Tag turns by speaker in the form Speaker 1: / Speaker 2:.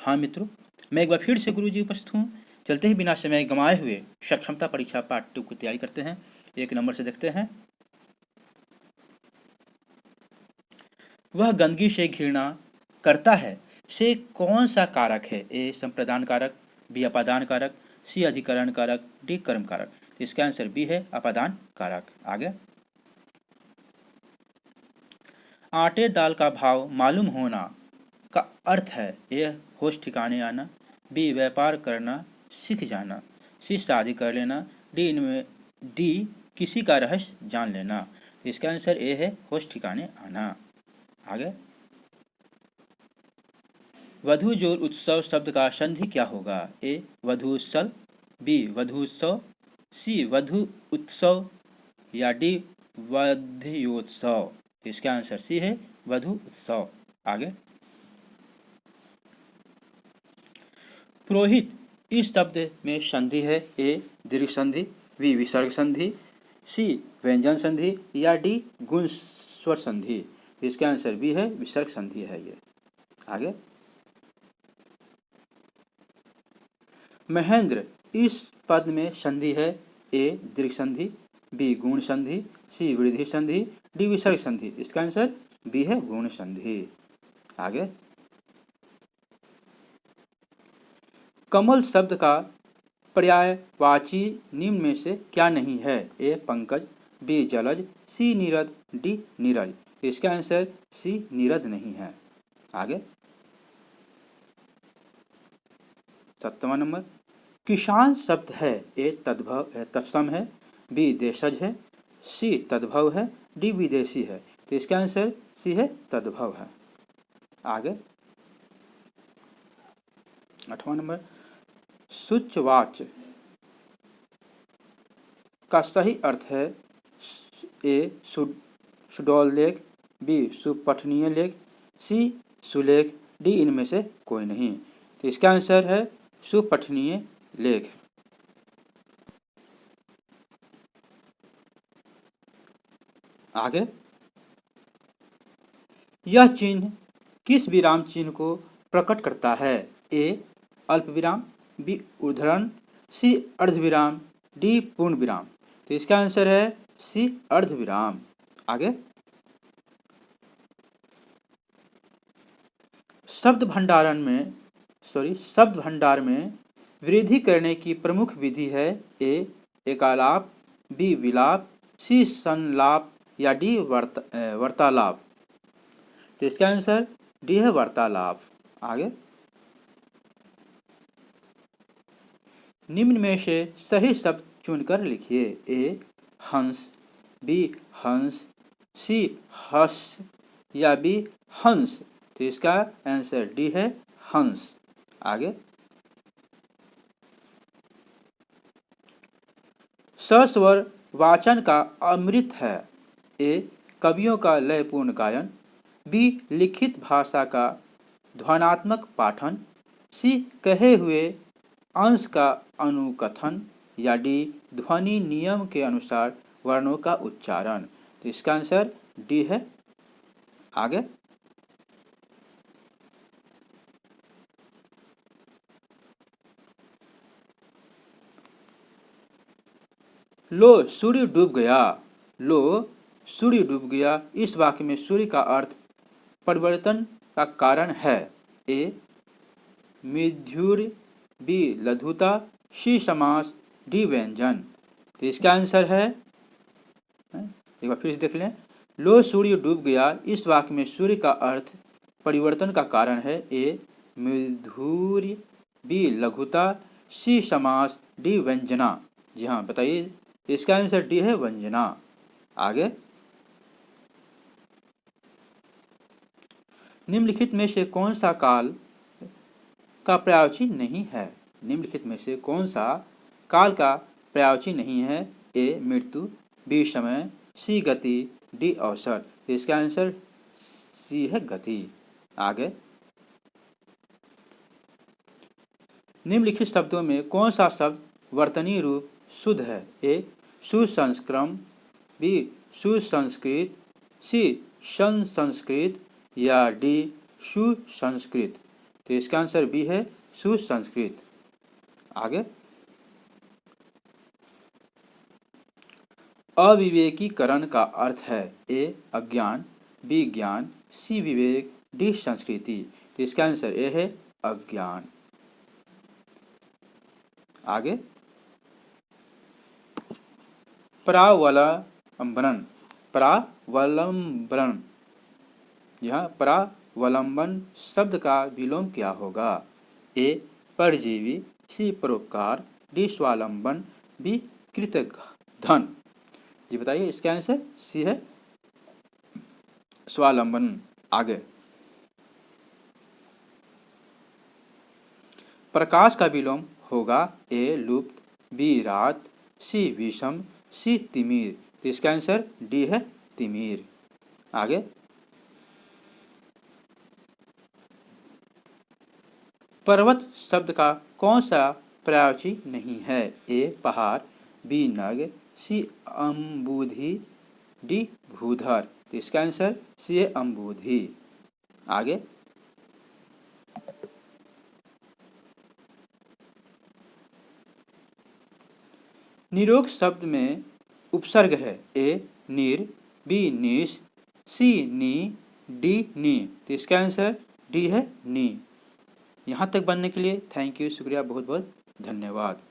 Speaker 1: हाँ मित्रों, मैं एक बार फिर से गुरुजी उपस्थित हूँ। चलते ही बिना समय गंवाए हुए सक्षमता परीक्षा पार्ट 2 की तैयारी करते हैं। 1 नंबर से देखते हैं। वह गंदगी से घृणा करता है से कौन सा कारक है? ए संप्रदान कारक, बी अपादान कारक, सी अधिकरण कारक, डी कर्म कारक। इसका आंसर बी है अपादान कारक। आगे, आटे दाल का भाव मालूम होना का अर्थ है ए होश ठिकाने आना, बी व्यापार करना सीख जाना, सी शादी कर लेना, डी किसी का रहस्य जान लेना। इसका आंसर ए है होश ठिकाने आना। आगे, वधू जोड़ उत्सव शब्द का संधि क्या होगा? ए वधु उत्सव, बी वधु उत्सव, सी वधु उत्सव या डी वध्योत्सव। इसका आंसर सी है वधु उत्सव। आगे, पुरोहित इस शब्द में संधि है ए दीर्घ संधि, बी विसर्ग संधि, सी व्यंजन संधि या डी गुण स्वर संधि। इसका आंसर बी है विसर्ग संधि है ये। आगे, महेंद्र इस पद में संधि है ए दीर्घ संधि, बी गुण संधि, सी वृद्धि संधि, डी विसर्ग संधि। इसका आंसर बी है गुण संधि। आगे, कमल शब्द का पर्यायवाची निम्न में से क्या नहीं है? ए पंकज, बी जलज, सी नीरद, डी नीरज। इसका आंसर सी नीरद नहीं है। आगे, 7वां नंबर, किसान शब्द है ए तद्भव तत्सम है, बी देशज है, सी तद्भव है, डी विदेशी है। तो इसका आंसर सी है तद्भव है। आगे, 8वां नंबर, सूच्यवाच्य का सही अर्थ है ए सुडौल लेख, बी सुपठनीय लेख, सी सुलेख, डी इनमें से कोई नहीं। तो इसका आंसर है सुपठनीय लेख। आगे, यह चिन्ह किस विराम चिन्ह को प्रकट करता है? ए अल्प विराम, बी उद्धरण, सी अर्धविराम, डी पूर्ण विराम। तो इसका आंसर है सी अर्धविराम। आगे, शब्द भंडार में वृद्धि करने की प्रमुख विधि है ए एकालाप, बी विलाप, सी संलाप या डी वार्तालाप। तो इसका आंसर डी है वार्तालाप। आगे, निम्न में से सही शब्द चुनकर लिखिए। ए हंस, बी हंस, सी हस या बी हंस। तो इसका आंसर डी है हंस। आगे, सस्वर वाचन का अमृत है ए कवियों का लयपूर्ण गायन, बी लिखित भाषा का ध्वनात्मक पाठन, सी कहे हुए अंश का अनुकथन या डी ध्वनि नियम के अनुसार वर्णों का उच्चारण। तो इसका आंसर डी है। आगे, लो सूर्य डूब गया, लो सूर्य डूब गया इस वाक्य में सूर्य का अर्थ परिवर्तन का कारण है ए मिथ्युर्य, बी लघुता, सी समास, डी व्यंजन। तो इसका आंसर है, एक बार फिर से देख लें, लो सूर्य डूब गया इस वाक्य में सूर्य का अर्थ परिवर्तन का कारण है ए मिथुर्य, बी लघुता, सी समास, डी व्यंजना। जी हाँ, बताइए। इसका आंसर डी है व्यंजना। आगे, निम्नलिखित में से कौन सा काल का पर्यायवाची नहीं है? निम्नलिखित में से कौन सा काल का पर्यायवाची नहीं है? ए मृत्यु, बी समय, सी गति, डी अवसर। इसका आंसर सी है गति। आगे, निम्नलिखित शब्दों में कौन सा शब्द वर्तनीय रूप शुद्ध है? ए सुसंस्क्रम, बी सुसंस्कृत, सी संस्कृत या डी सुसंस्कृत। तो इसका आंसर बी है सुसंस्कृत। आगे, अविवेकीकरण का अर्थ है ए अज्ञान, बी ज्ञान, सी विवेक, डी संस्कृति। तो इसका आंसर ए है अज्ञान। आगे, परावलंबन, परावलंबन, यहाँ परावलंबन शब्द का विलोम क्या होगा? ए परजीवी, सी परोपकार, डी स्वावलंबन, बी कृतघ्न। जी बताइए, इसका आंसर सी है स्वावलंबन। आगे, प्रकाश का विलोम होगा ए लुप्त, बी रात, सी विषम, सी तिमिर। तो इसका आंसर डी है तिमिर। आगे, पर्वत शब्द का कौन सा पर्यायवाची नहीं है? ए पहाड़, बी नग, सी अम्बुधि, डी भूधर। तो इसका आंसर सी है अम्बुधि। आगे, निरोग शब्द में उपसर्ग है ए नीर, बी नीस, सी नी, डी नी। तो इसका आंसर डी है नी। यहाँ तक बनने के लिए थैंक यू, शुक्रिया, बहुत बहुत धन्यवाद।